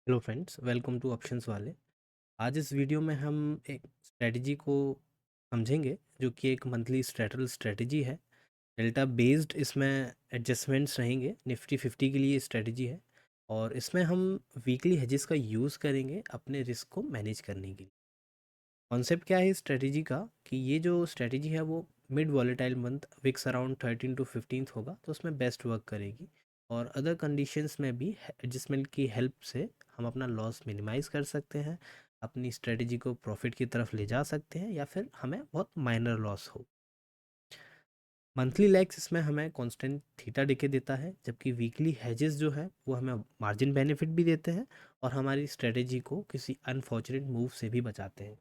Hello friends, welcome two options वाले। आज इस वीडियो में हम एक स्ट्रेटजी को समझेंगे जो कि एक मंथली स्ट्रेटल स्ट्रेटजी है। डेल्टा बेस्ड इसमें एडजस्टमेंट्स रहेंगे। निफ्टी 50 के लिए स्ट्रेटजी है और इसमें हम वीकली हेजेस का यूज़ करेंगे अपने रिस्क को मैनेज करने के लिए। कॉन्सेप्ट क्या है इस स्ट्रेटजी का कि ये जो स्ट्रेटजी है वो mid volatile month wicks around 13 to 15 होगा, तो उसमें बेस्ट वर्क करेगी। और अदर कंडीशंस में भी एडजस्टमेंट की हेल्प से हम अपना लॉस मिनिमाइज कर सकते हैं, अपनी स्ट्रेटजी को प्रॉफिट की तरफ ले जा सकते हैं, या फिर हमें बहुत माइनर लॉस हो। मंथली लैग्स इसमें हमें कांस्टेंट थीटा दिखे देता है, जबकि वीकली हेजेस जो है वो हमें मार्जिन बेनिफिट भी देते हैं और हमारी स्ट्रेटजी को किसी अनफॉर्चुनेट मूव से भी बचाते हैं।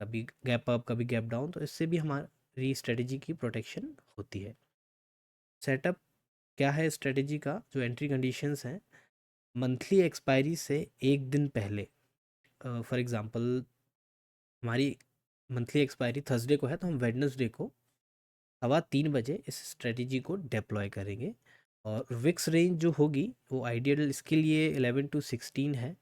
कभी गैप अप कभी गैप डाउन, तो इससे भी हमारी स्ट्रेटजी की प्रोटेक्शन होती है। सेटअप क्या है स्ट्रेटजी का? जो एंट्री कंडीशंस हैं, मंथली एक्सपायरी से एक दिन पहले, फॉर एग्जांपल हमारी मंथली एक्सपायरी थर्सडे को है, तो हम वेडनेसडे को 3:15 बजे इस स्ट्रेटजी को डिप्लॉय करेंगे। और विक्स रेंज जो होगी वो आइडियल इसके लिए 11 to 16 है।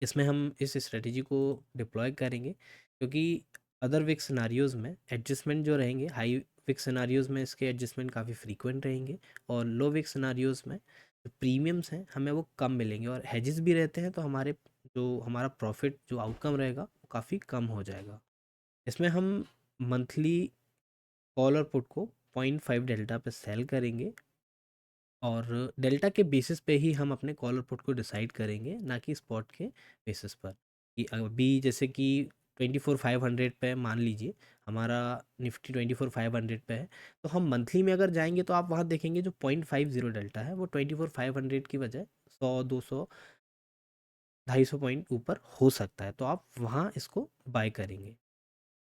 इसमें हम इस स्ट्रेटजी को डिप्लॉय करेंगे क्योंकि अदर विक सिनारियोज़ में एडजस्टमेंट जो रहेंगे, हाई विक सिनारियोज़ में इसके एडजस्टमेंट काफ़ी फ्रीक्वेंट रहेंगे और लो विक सिनारियोज़ में जो प्रीमियम्स हैं हमें वो कम मिलेंगे और हेजेस भी रहते हैं, तो हमारा प्रॉफिट जो आउटकम रहेगा वो काफ़ी कम हो जाएगा। इसमें हम मंथली कॉल और पुट को 0.5 डेल्टा पे सेल करेंगे और डेल्टा के बेसिस पे ही हम अपने कॉल और पुट को डिसाइड करेंगे, ना कि स्पॉट के बेसिस पर। कि अभी जैसे कि 24,500 पे मान लीजिए हमारा निफ्टी 24,500 पे है, तो हम मंथली में अगर जाएंगे तो आप वहाँ देखेंगे जो 0.50 डेल्टा है वो 24,500 की बजाय 100 200 250 पॉइंट ऊपर हो सकता है, तो आप वहाँ इसको बाय करेंगे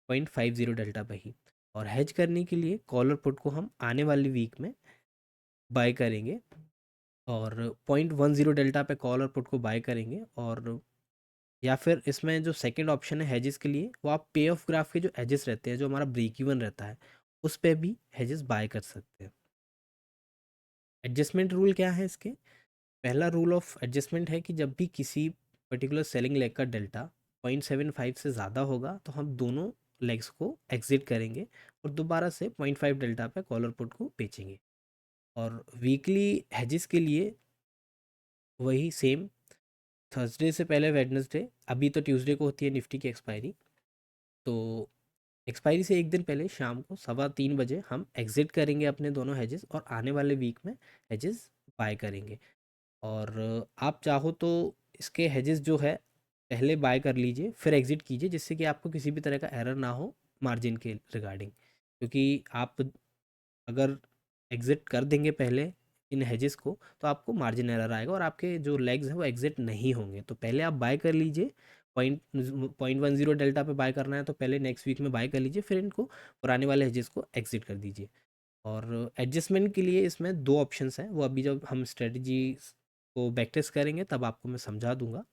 0.50 डेल्टा पे ही। और हेज करने के लिए कॉल और पुट को हम आने वाली वीक में बाय करेंगे और 0.10 डेल्टा पे कॉल और पुट को बाय करेंगे। और या फिर इसमें जो सेकंड ऑप्शन है हेजेस के लिए, वो आप पे ऑफ ग्राफ के जो एजेस रहते हैं, जो हमारा ब्रेक इवन रहता है, उस पे भी हेजेस बाय कर सकते हैं। एडजस्टमेंट रूल क्या है इसके? पहला रूल ऑफ एडजस्टमेंट है कि जब भी किसी पर्टिकुलर सेलिंग लेग का डेल्टा 0.75 से ज़्यादा होगा, तो हम दोनों लेग्स को एग्जिट करेंगे और दोबारा से 0.5 डेल्टा पे कॉलर पुट को बेचेंगे। और वीकली हेजेस के लिए वही सेम, थर्सडे से पहले वेडनेसडे, अभी तो ट्यूसडे को होती है निफ्टी की एक्सपायरी, तो एक्सपायरी से एक दिन पहले शाम को 3:15 बजे हम एग्जिट करेंगे अपने दोनों हेजेस और आने वाले वीक में हेजेस बाय करेंगे। और आप चाहो तो इसके हेजेस जो है पहले बाय कर लीजिए फिर एग्जिट कीजिए, जिससे कि आपको किसी भी तरह का एरर ना हो मार्जिन के रिगार्डिंग। क्योंकि आप अगर एग्जिट कर देंगे पहले इन हेजेस को, तो आपको मार्जिन एरर आएगा और आपके जो लेग्स हैं वो एग्जिट नहीं होंगे। तो पहले आप बाय कर लीजिए, 0.10 डेल्टा पे बाय करना है तो पहले नेक्स्ट वीक में बाय कर लीजिए, फिर इनको पुराने वाले हेजेस को एग्जिट कर दीजिए। और एडजस्टमेंट के लिए इसमें दो ऑप्शंस हैं, वो अभी जब हम स्ट्रेटजी को बैक टेस्ट करेंगे तब आपको मैं समझा दूंगा।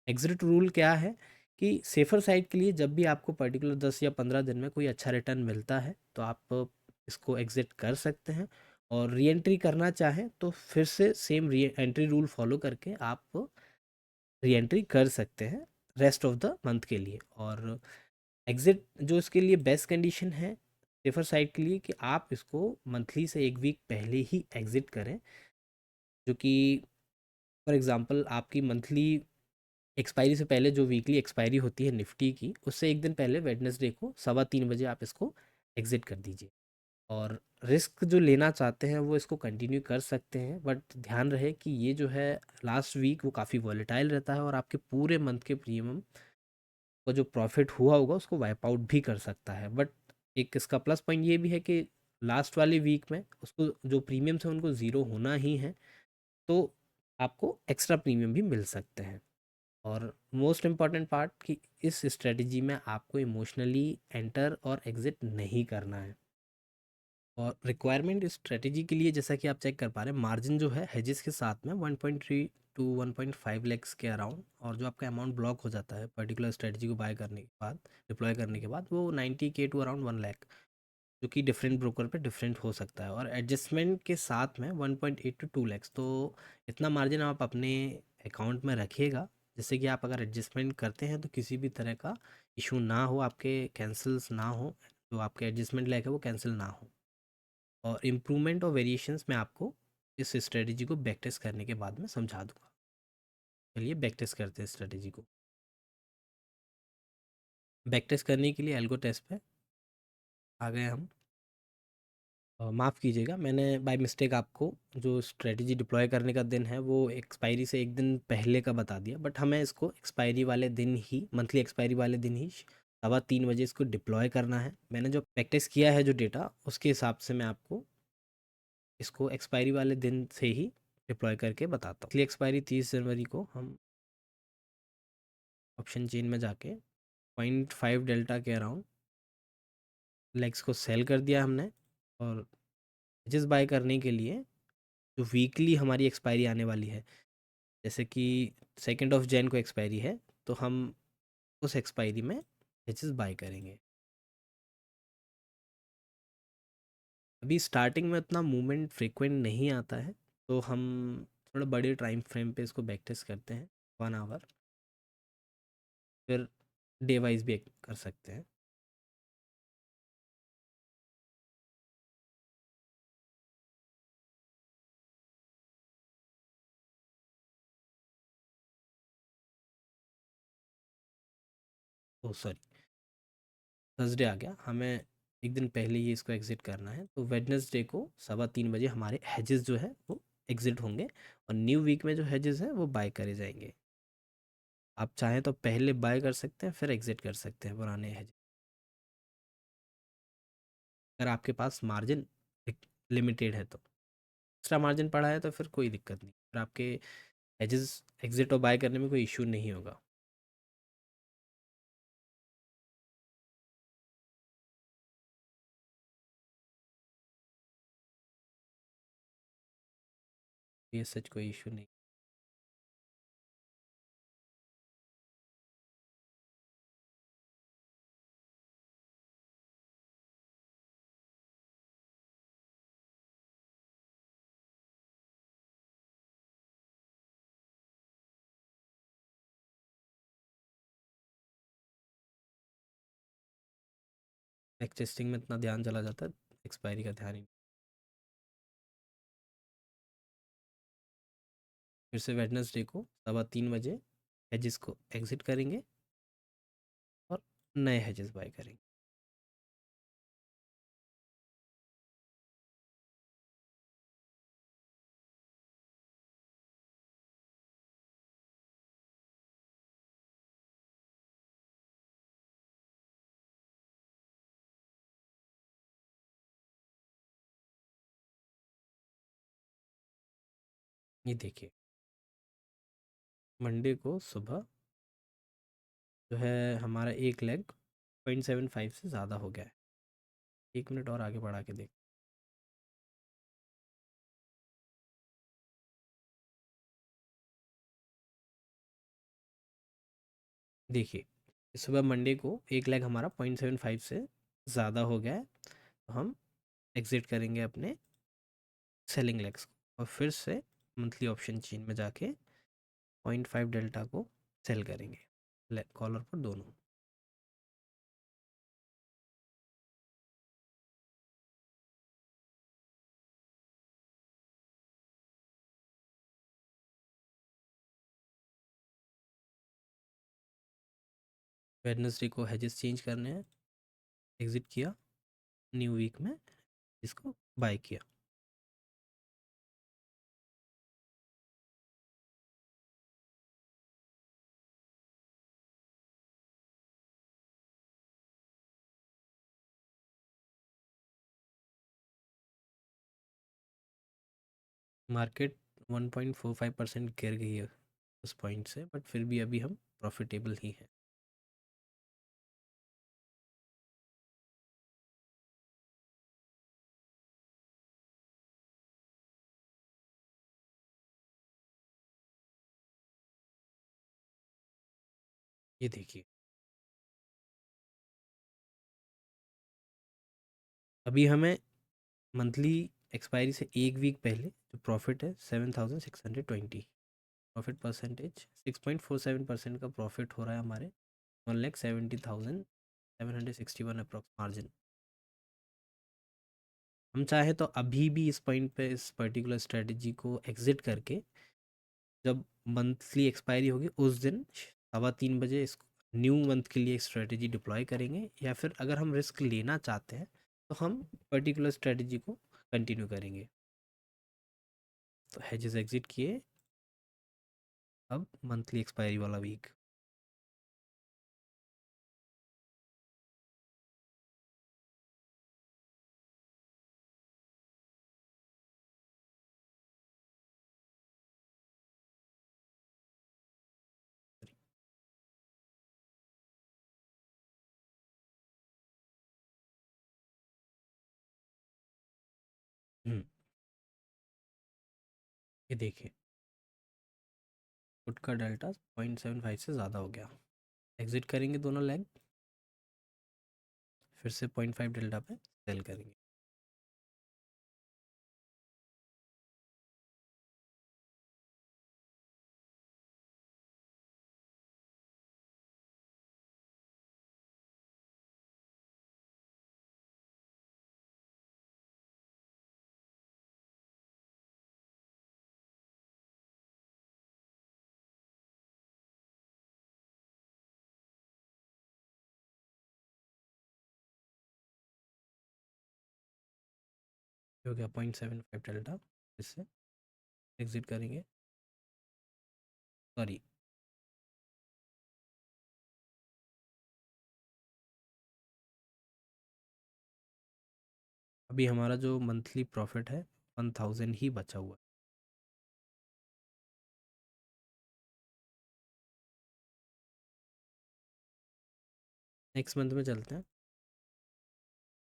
एग्जिट रूल क्या है कि सेफर साइड के लिए जब भी आपको पर्टिकुलर 10 या 15 दिन में कोई अच्छा रिटर्न मिलता है तो आप इसको एग्जिट कर सकते हैं। और री एंट्री करना चाहें तो फिर से same re entry rule follow करके आप री एंट्री कर सकते हैं रेस्ट ऑफ द मंथ के लिए। और एग्जिट जो इसके लिए बेस्ट कंडीशन है सेफर साइड के लिए, कि आप इसको मंथली से एक वीक पहले ही एग्जिट करें। जो कि फॉर एग्जांपल आपकी मंथली एक्सपायरी से पहले जो वीकली एक्सपायरी होती है निफ्टी की, उससे एक दिन पहले वेडनेसडे को 3:15 बजे आप इसको एग्जिट कर दीजिए। और रिस्क जो लेना चाहते हैं वो इसको कंटिन्यू कर सकते हैं, बट ध्यान रहे कि ये जो है लास्ट वीक वो काफ़ी वॉलेटाइल रहता है और आपके पूरे मंथ के प्रीमियम का जो प्रॉफिट हुआ होगा उसको वाइप आउट भी कर सकता है। बट एक इसका प्लस पॉइंट ये भी है कि लास्ट वाली वीक में उसको जो प्रीमियम्स हैं उनको ज़ीरो होना ही है, तो आपको एक्स्ट्रा प्रीमियम भी मिल सकते हैं। और मोस्ट इम्पॉर्टेंट पार्ट कि इस स्ट्रेटजी में आपको इमोशनली एंटर और एग्जिट नहीं करना है। और रिक्वायरमेंट इस स्ट्रेटजी के लिए जैसा कि आप चेक कर पा रहे हैं, मार्जिन जो है हेजेस के साथ में 1.3 to 1.5 लैक्स के अराउंड, और जो आपका अमाउंट ब्लॉक हो जाता है पर्टिकुलर स्ट्रेटजी को बाय करने के बाद, डिप्लॉय करने के बाद, वो 90K टू अराउंड 1 लाख, जो कि डिफरेंट ब्रोकर पे डिफरेंट हो सकता है। और एडजस्टमेंट के साथ में 1.8 to 2 लैक्स, तो इतना मार्जिन आप अपने अकाउंट में रखिएगा, जिससे कि आप अगर एडजस्टमेंट करते हैं तो किसी भी तरह का इशू ना हो, आपके कैंसल्स ना हो, जो आपके एडजस्टमेंट लायक है वो कैंसिल ना हो। और इम्प्रूवमेंट और वेरिएशंस मैं आपको इस स्ट्रेटजी को बैक टेस्ट करने के बाद में समझा दूंगा। चलिए बैक टेस्ट करते हैं स्ट्रेटजी को। बैक टेस्ट करने के लिए एल्गो टेस्ट पे आ गए हम। माफ़ कीजिएगा, मैंने बाय मिस्टेक आपको जो स्ट्रेटजी डिप्लॉय करने का दिन है वो एक्सपायरी से एक दिन पहले का बता दिया, बट हमें इसको एक्सपायरी वाले दिन ही, मंथली एक्सपायरी वाले दिन ही 3:15 बजे इसको डिप्लॉय करना है। मैंने जो प्रैक्टिस किया है जो डेटा, उसके हिसाब से मैं आपको इसको एक्सपायरी वाले दिन से ही डिप्लॉय करके बताता हूँ। मंथली एक्सपायरी 30 जनवरी को हम ऑप्शन चेन में जाके 0.5 डेल्टा के अराउंड लेग्स को सेल कर दिया हमने। और जिस बाय करने के लिए जो वीकली हमारी एक्सपायरी आने वाली है, जैसे कि 2 जैन को एक्सपायरी है, तो हम उस एक्सपायरी में हेजेस बाय करेंगे। अभी स्टार्टिंग में उतना मूवमेंट फ्रीक्वेंट नहीं आता है, तो हम थोड़ा बड़े टाइम फ्रेम पे इसको बैक टेस्ट करते हैं, 1 आवर, फिर डे वाइज भी कर सकते हैं। ओ सॉरी, थर्सडे आ गया, हमें एक दिन पहले ही इसको एग्ज़िट करना है, तो वेडनेसडे को 3:15 बजे हमारे हेजेस जो है वो एग्ज़िट होंगे, और न्यू वीक में जो हेजेस हैं वो बाय करे जाएंगे। आप चाहें तो पहले बाय कर सकते हैं, फिर एग्ज़िट कर सकते हैं पुराने हेज। अगर आपके पास मार्जिन लिमिटेड है तो, एक्स्ट्रा मार्जिन पड़ा है तो फिर कोई दिक्कत नहीं, फिर आपके एजेस एग्ज़िट और बाय करने में कोई इशू नहीं होगा। ये सच कोई इशू नहीं। नेक्स्ट टेस्टिंग में इतना ध्यान चला जाता है, एक्सपायरी का ध्यान ही नहीं। फिर से वेडनेसडे को 3:15 बजे हेजेस को एग्ज़िट करेंगे और नए हेजेस बाय करेंगे। ये देखिए, मंडे को सुबह जो है हमारा एक लेग 0.75 से ज़्यादा हो गया है। 1 मिनट और आगे बढ़ा के देख। देखिए, सुबह मंडे को एक लेग हमारा 0.75 से ज़्यादा हो गया है, तो हम एग्ज़िट करेंगे अपने सेलिंग लेग्स को, और फिर से मंथली ऑप्शन चेन में जाके 0.5 डेल्टा को सेल करेंगे कॉलर पर दोनों। वेडनेसडे को हेजेस चेंज करने हैं, एग्ज़िट किया, न्यू वीक में इसको बाय किया। मार्केट 1.45% गिर गई है उस पॉइंट से, बट फिर भी अभी हम प्रॉफिटेबल ही हैं। ये देखिए, अभी हमें मंथली एक्सपायरी से एक वीक पहले जो प्रॉफिट है 7,620। प्रॉफिट परसेंटेज 6.47% का प्रॉफिट हो रहा है हमारे 1,70,761 अप्रॉक्स मार्जिन। हम चाहे तो अभी भी इस पॉइंट पे इस पर्टिकुलर स्ट्रेटजी को एग्जिट करके जब मंथली एक्सपायरी होगी उस दिन 3:15 इस न्यू मंथ के लिए स्ट्रेटजी डिप्लॉय करेंगे, या फिर अगर हम रिस्क लेना चाहते हैं तो हम पर्टिकुलर स्ट्रेटजी को कंटिन्यू करेंगे। तो हेजेस एग्जिट किए, अब मंथली एक्सपायरी वाला वीक। ये देखिए पुट का डेल्टा 0.75 से ज़्यादा हो गया, एग्जिट करेंगे दोनों लेग, फिर से 0.5 डेल्टा पे सेल करेंगे। हो गया 0.75 डेल्टा, इससे एग्जिट करेंगे। सॉरी, अभी हमारा जो मंथली प्रॉफिट है 1,000 ही बचा हुआ है। नेक्स्ट मंथ में चलते हैं।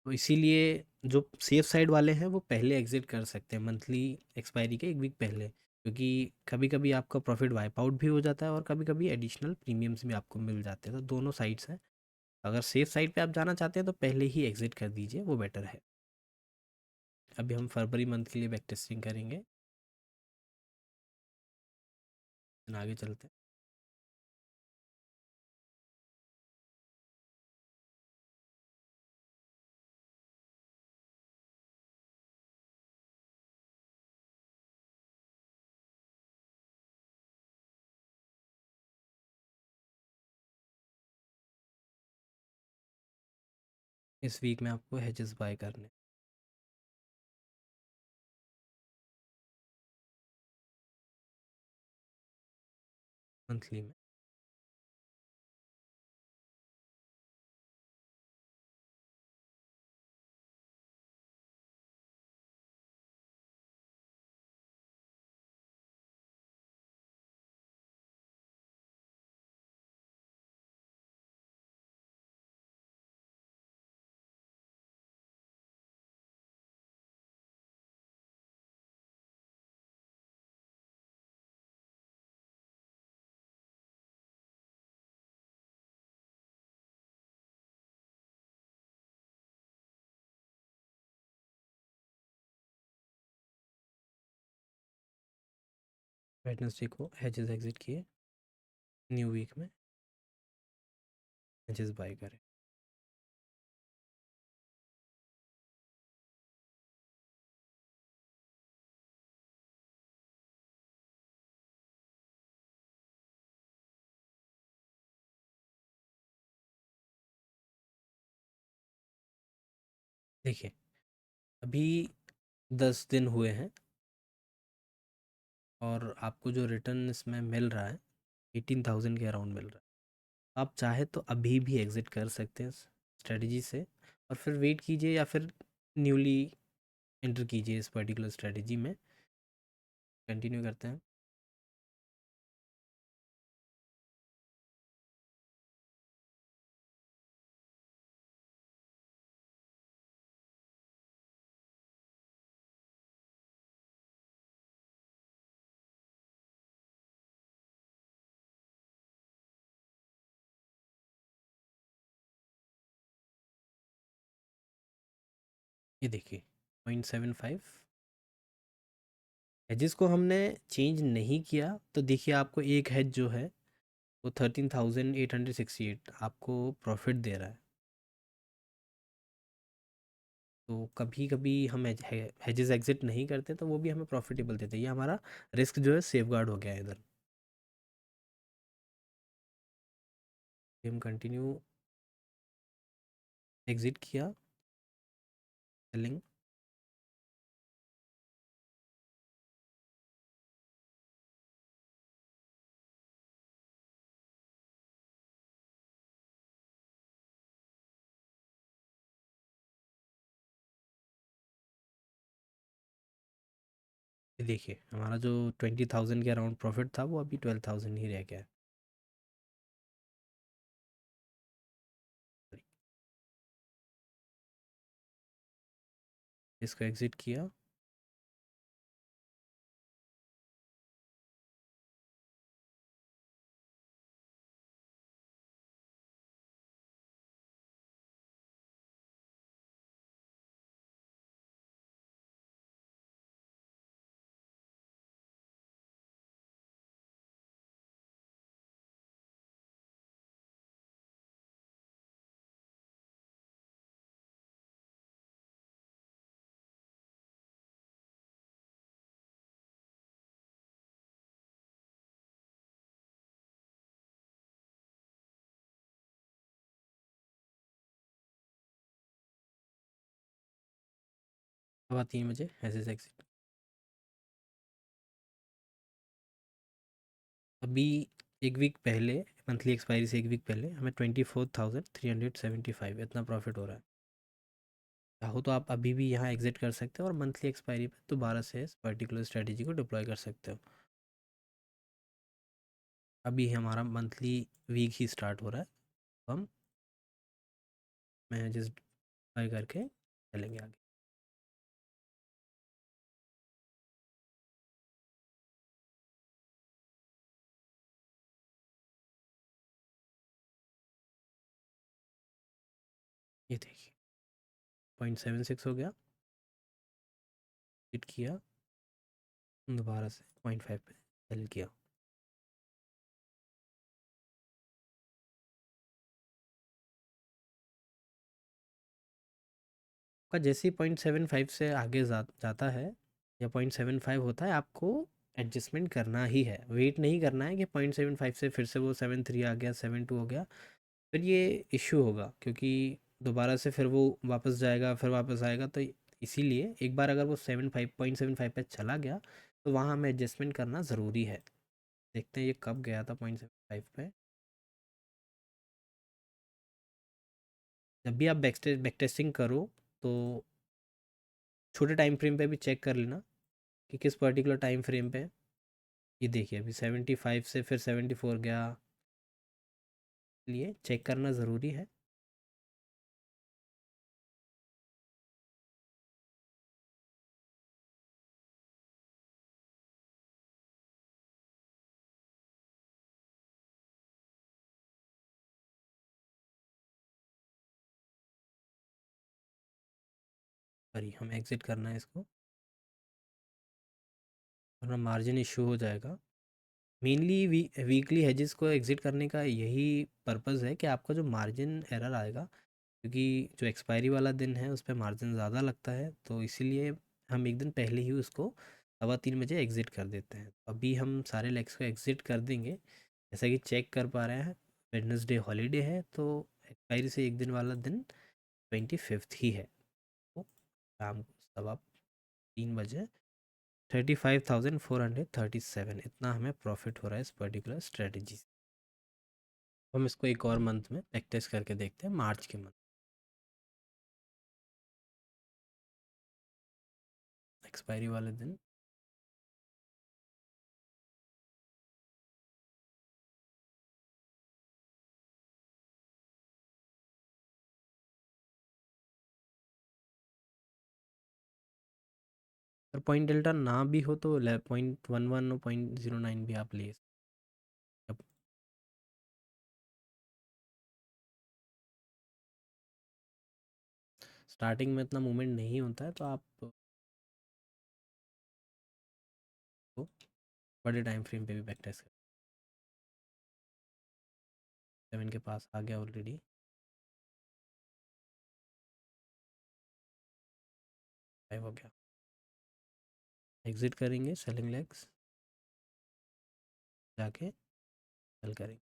तो इसीलिए जो सेफ साइड वाले हैं वो पहले एग्जिट कर सकते हैं मंथली एक्सपायरी के एक वीक पहले, क्योंकि कभी कभी आपका प्रॉफिट वाइप आउट भी हो जाता है और कभी कभी एडिशनल प्रीमियम्स भी आपको मिल जाते हैं। तो दोनों साइड्स हैं, अगर सेफ साइड पे आप जाना चाहते हैं तो पहले ही एग्जिट कर दीजिए, वो बेटर है। अभी हम फरवरी मंथ के लिए बैक टेस्टिंग करेंगे, आगे चलते हैं। इस वीक में आपको हेजेस बाय करने मंथली में। वेडनेसडे को हेजेस एग्जिट किए, न्यू वीक में हेजेस बाय करें। देखिए अभी 10 दिन हुए हैं और आपको जो रिटर्न इसमें मिल रहा है 18,000 के अराउंड मिल रहा है। आप चाहे तो अभी भी एग्जिट कर सकते हैं स्ट्रेटजी से, और फिर वेट कीजिए या फिर न्यूली एंटर कीजिए इस पर्टिकुलर स्ट्रेटजी में। कंटिन्यू करते हैं। ये देखिए 0.75 हेजेस को हमने चेंज नहीं किया, तो देखिए आपको एक हेज जो है वो 13,868 आपको प्रॉफिट दे रहा है। तो कभी कभी हम हेजेस एग्जिट नहीं करते तो वो भी हमें प्रॉफिटेबल देते हैं। ये हमारा रिस्क जो है सेफगार्ड हो गया है इधर। हम कंटिन्यू एग्जिट किया सेलिंग। देखिए हमारा जो 20,000 के अराउंड प्रॉफिट था वो अभी 12,000 ही रह गया है। इसको एग्जिट किया। अब 3 बजे ऐसे एग्जिट। अभी एक वीक पहले, मंथली एक्सपायरी से एक वीक पहले हमें 24,375 इतना प्रॉफिट हो रहा है। चाहो तो आप अभी भी यहाँ एग्जिट कर सकते हो और मंथली एक्सपायरी पे दोबारा से इस पर्टिकुलर स्ट्रेटजी को डिप्लॉय कर सकते हो। अभी हमारा मंथली वीक ही स्टार्ट हो रहा है, तो हम मैं जस्ट बाय करके चलेंगे आगे। ये देखिए 0.76 हो गया, हिट किया, दोबारा से 0.5 पे सेल किया। आपका जैसे ही 0.75 से आगे जाता है या 0.75 होता है, आपको एडजस्टमेंट करना ही है। वेट नहीं करना है कि 0.75 से फिर से वो 7.3 आ गया, 7.2 हो गया, फिर ये इश्यू होगा क्योंकि दोबारा से फिर वो वापस जाएगा, फिर वापस आएगा। तो इसीलिए एक बार अगर वो 7.5 पे चला गया तो वहाँ हमें एडजस्टमेंट करना ज़रूरी है। देखते हैं ये कब गया था 0.75 पे। जब भी आप बैक टेस्टिंग करो तो छोटे टाइम फ्रेम पे भी चेक कर लेना कि किस पर्टिकुलर टाइम फ्रेम पे। ये देखिए अभी 75 से फिर 74 गया, लिए चेक करना ज़रूरी है। सॉरी, हमें एग्ज़िट करना है इसको, वरना मार्जिन इशू हो जाएगा। मेनली वीकली हेजेस को एग्ज़िट करने का यही पर्पज़ है कि आपका जो मार्जिन एरर आएगा, क्योंकि जो एक्सपायरी वाला दिन है उस पे मार्जिन ज़्यादा लगता है, तो इसीलिए हम एक दिन पहले ही उसको 3:15 बजे एग्ज़िट कर देते हैं। अभी हम सारे लेग्स को एग्ज़िट कर देंगे। जैसा कि चेक कर पा रहे हैं, वेडनेसडे हॉलीडे है, तो एक्सपायरी से एक दिन वाला दिन 25th ही है। तो शाम को 3:15 35,437 इतना हमें प्रॉफिट हो रहा है इस पर्टिकुलर स्ट्रेटजी से। हम इसको एक और मंथ में बैक टेस्ट करके देखते हैं, मार्च के मंथ एक्सपायरी वाले दिन। और पॉइंट डेल्टा ना भी हो तो 0.11 और 0.09 भी आप ले सकते। स्टार्टिंग में इतना मूवमेंट नहीं होता है तो आप बड़े टाइम फ्रेम पे भी बैक टेस्ट कर। 7 के पास आ गया ऑलरेडी। फाइव हो गया, एग्जिट करेंगे सेलिंग लेग्स, जाके सेल करेंगे।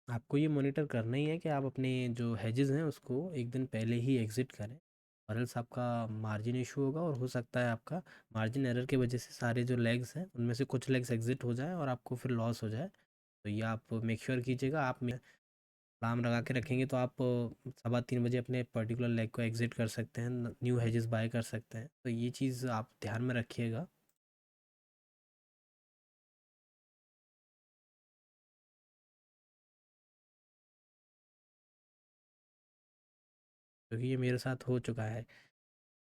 आपको ये मॉनिटर करना ही है कि आप अपने जो हेजेस हैं उसको एक दिन पहले ही एग्ज़िट करें, और एल्स आपका मार्जिन इशू होगा, और हो सकता है आपका मार्जिन एरर की वजह से सारे जो लेग्स हैं उनमें से कुछ लेग्स एग्ज़िट हो जाए और आपको फिर लॉस हो जाए। तो ये आप मेक श्योर कीजिएगा। आप अलार्म लगा के रखेंगे तो आप 3:15 बजे अपने पर्टिकुलर लेग को एग्ज़िट कर सकते हैं, न्यू हेजेस बाय कर सकते हैं। तो ये चीज़ आप ध्यान में रखिएगा। क्योंकि ये मेरे साथ हो चुका है,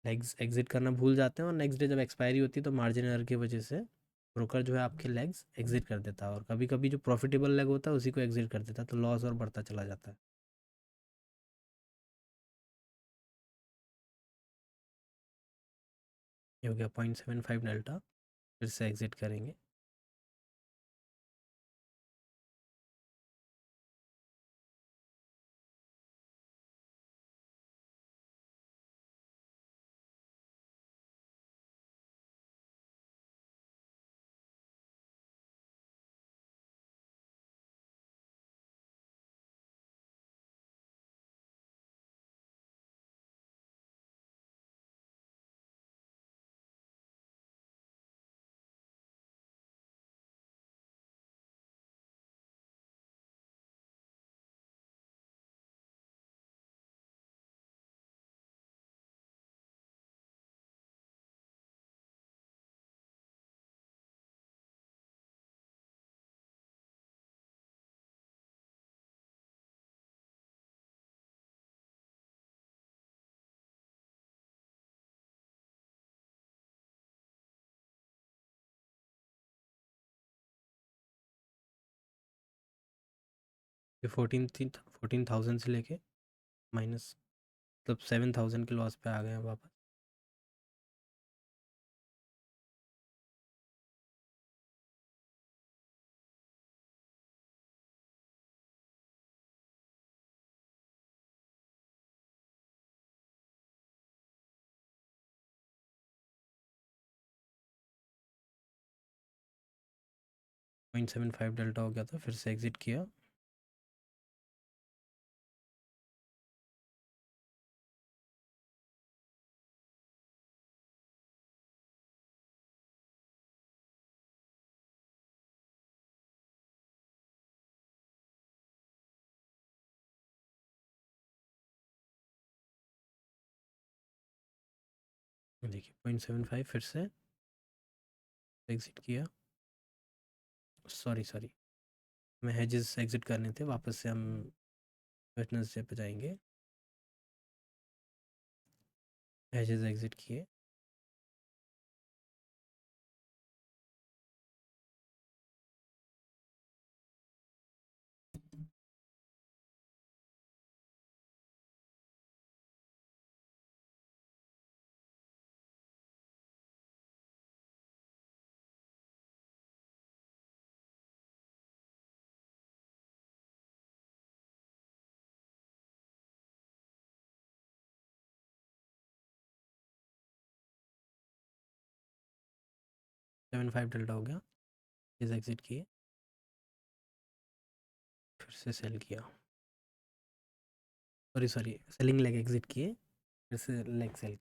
लेग्स एग्जिट करना भूल जाते हैं और नेक्स्ट डे जब एक्सपायरी होती है तो मार्जिन एरर की वजह से ब्रोकर जो है आपके लेग्स एग्जिट कर देता है, और कभी कभी जो प्रॉफिटेबल लेग होता है उसी को एग्जिट कर देता है, तो लॉस और बढ़ता चला जाता है। ये हो गया 0.75 डेल्टा, फिर से एग्जिट करेंगे। ये 14,000 से लेके माइनस, मतलब 7,000 के लॉस पे आ गए हैं वापस। 0.75 डेल्टा हो गया था, फिर से एग्जिट किया। देखिए 0.75 फिर से एग्जिट किया। सॉरी सॉरी, हमें हेजेस एग्जिट करने थे, वापस से हम वेटनेसडे पे जाएंगे। हेजेस एग्जिट किए। 0.75 डेल्टा हो गया, हेजेस एग्जिट किए, फिर से सेल किया। Sorry sorry, selling leg exit किए, फिर से लेग सेल।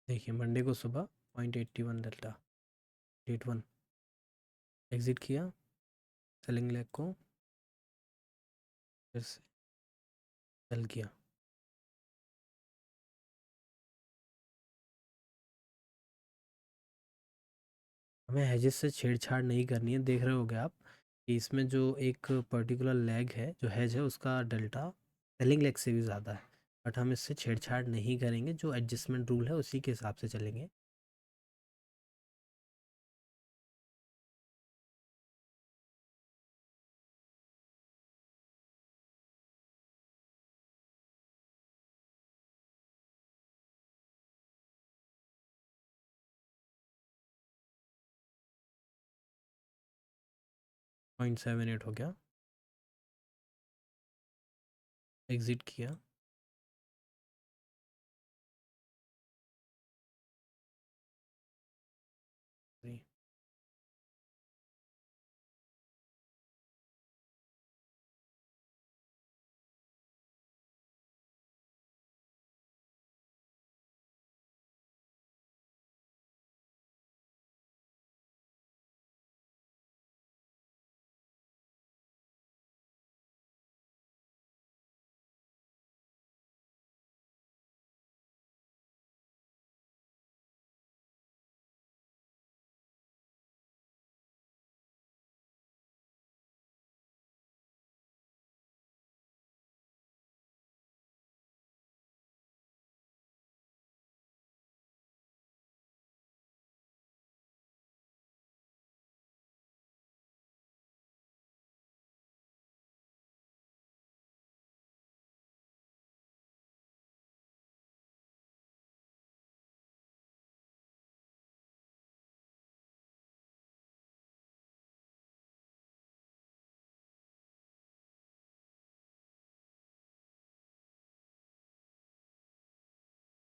देखिए मंडे को सुबह 0.81 डेल्टा 81 एग्जिट किया सेलिंग लेग को, फिर से सेल किया। हमें हेजेस से छेड़छाड़ नहीं करनी है। देख रहे होगे आप कि इसमें जो एक पर्टिकुलर लेग है जो हेज है उसका डेल्टा सेलिंग लेग से भी ज़्यादा है, बट हम इससे छेड़छाड़ नहीं करेंगे। जो एडजस्टमेंट रूल है उसी के हिसाब से चलेंगे। पॉइंट 78 हो गया, एग्ज़िट किया। जी।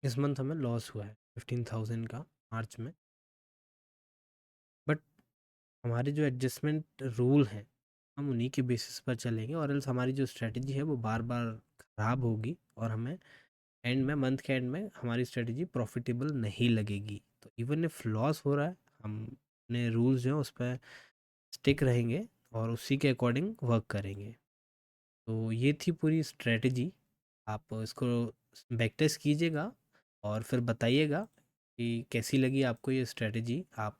इस मंथ हमें लॉस हुआ है 15,000 का मार्च में, बट हमारे जो एडजस्टमेंट रूल हैं हम उन्हीं के बेसिस पर चलेंगे, और एल्स हमारी जो स्ट्रेटजी है वो बार बार ख़राब होगी और हमें एंड में, मंथ के एंड में हमारी स्ट्रेटजी प्रॉफिटेबल नहीं लगेगी। तो इवन इफ लॉस हो रहा है हम अपने रूल्स जो हैं उस पर स्टिक रहेंगे और उसी के अकॉर्डिंग वर्क करेंगे। तो ये थी पूरी स्ट्रेटजी। आप इसको बैक टेस्ट कीजिएगा और फिर बताइएगा कि कैसी लगी आपको ये स्ट्रेटजी। आप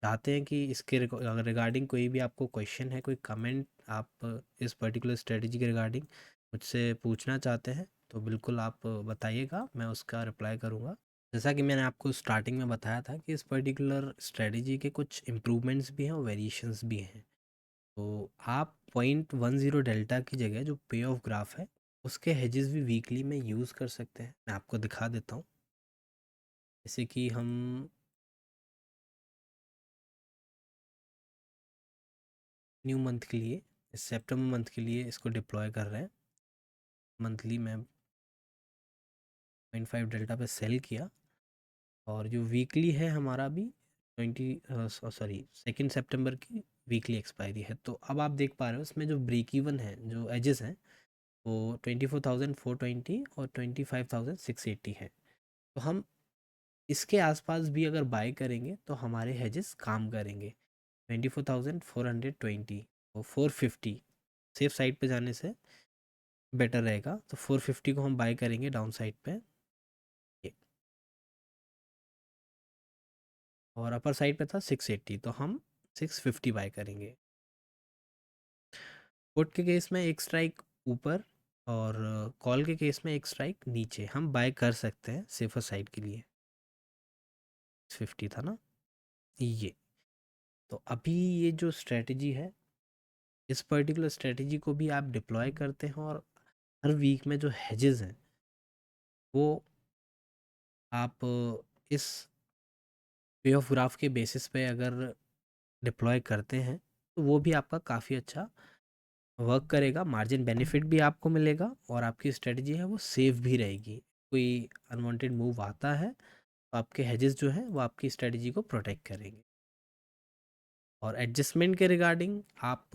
चाहते हैं कि इसके रिगार्डिंग कोई भी आपको क्वेश्चन है, कोई कमेंट आप इस पर्टिकुलर स्ट्रेटजी के रिगार्डिंग मुझसे पूछना चाहते हैं तो बिल्कुल आप बताइएगा, मैं उसका रिप्लाई करूँगा। जैसा कि मैंने आपको स्टार्टिंग में बताया था कि इस पर्टिकुलर स्ट्रेटजी के कुछ इम्प्रूवमेंट्स भी हैं और वेरिएशंस भी हैं। तो आप 0.10 डेल्टा की जगह जो पे ऑफ ग्राफ है उसके हेजेस भी वीकली में यूज़ कर सकते हैं। मैं आपको दिखा देता हूँ। जैसे कि हम न्यू मंथ के लिए, सितंबर मंथ के लिए इसको डिप्लॉय कर रहे हैं। मंथली में 0.5 डेल्टा पे सेल किया, और जो वीकली है हमारा भी 2 सितंबर की वीकली एक्सपायरी है। तो अब आप देख पा रहे हो इसमें जो ब्रेक इवन है, जो एजेस हैं वो 24,420 और 25,680 है। तो हम इसके आसपास भी अगर बाय करेंगे तो हमारे हेजेस काम करेंगे। 24,420 और 450 सेफ साइड पे जाने से बेटर रहेगा, तो 450 को हम बाय करेंगे डाउन साइड पे ये। और अपर साइड पे था 680, तो हम 650 बाय करेंगे। पुट के केस में एक स्ट्राइक ऊपर और कॉल के केस में एक स्ट्राइक नीचे हम बाय कर सकते हैं सेफर साइड के लिए। 50 था ना ये। तो अभी ये जो स्ट्रेटजी है, इस पर्टिकुलर स्ट्रेटजी को भी आप डिप्लॉय करते हैं, और हर वीक में जो हेजेस हैं वो आप इस पे ऑफ ग्राफ के बेसिस पे अगर डिप्लॉय करते हैं तो वो भी आपका काफ़ी अच्छा वर्क करेगा। मार्जिन बेनिफिट भी आपको मिलेगा और आपकी स्ट्रेटजी है वो सेफ भी रहेगी। कोई अनवांटेड मूव आता है तो आपके हेजेस जो हैं वो आपकी स्ट्रेटजी को प्रोटेक्ट करेंगे। और एडजस्टमेंट के रिगार्डिंग आप,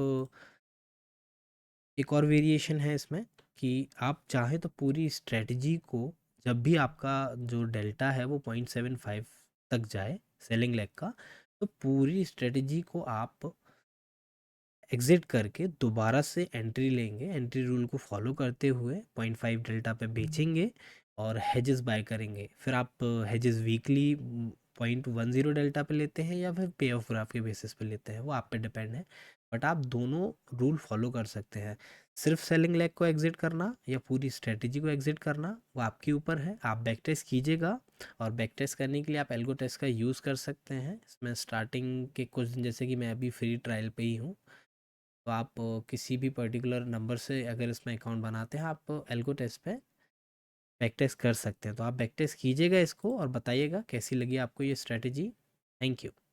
एक और वेरिएशन है इसमें कि आप चाहें तो पूरी स्ट्रेटजी को जब भी आपका जो डेल्टा है वो 0.75 तक जाए सेलिंग लेग का, तो पूरी स्ट्रेटजी को आप एग्जिट करके दोबारा से एंट्री लेंगे, एंट्री रूल को फॉलो करते हुए 0.5 डेल्टा पे बेचेंगे और हेजेस बाय करेंगे। फिर आप हेजेस वीकली 0.10 डेल्टा पे लेते हैं या फिर पे ऑफ ग्राफ के बेसिस पे लेते हैं, वो आप पे डिपेंड है। बट आप दोनों रूल फॉलो कर सकते हैं। सिर्फ सेलिंग लेग को एग्जिट करना या पूरी स्ट्रेटजी को एग्जिट करना वो आपके ऊपर है। आप बैक टेस्ट कीजिएगा, और बैक टेस्ट करने के लिए आप एल्गो टेस्ट का यूज़ कर सकते हैं। इसमें स्टार्टिंग के कुछ दिन, जैसे कि मैं अभी फ्री ट्रायल पे ही हूँ, तो आप किसी भी पर्टिकुलर नंबर से अगर इसमें अकाउंट बनाते हैं, आप एल्गो टेस्ट पे बैक टेस्ट कर सकते हैं। तो आप बैक टेस्ट कीजिएगा इसको और बताइएगा कैसी लगी आपको ये स्ट्रेटजी। Thank you.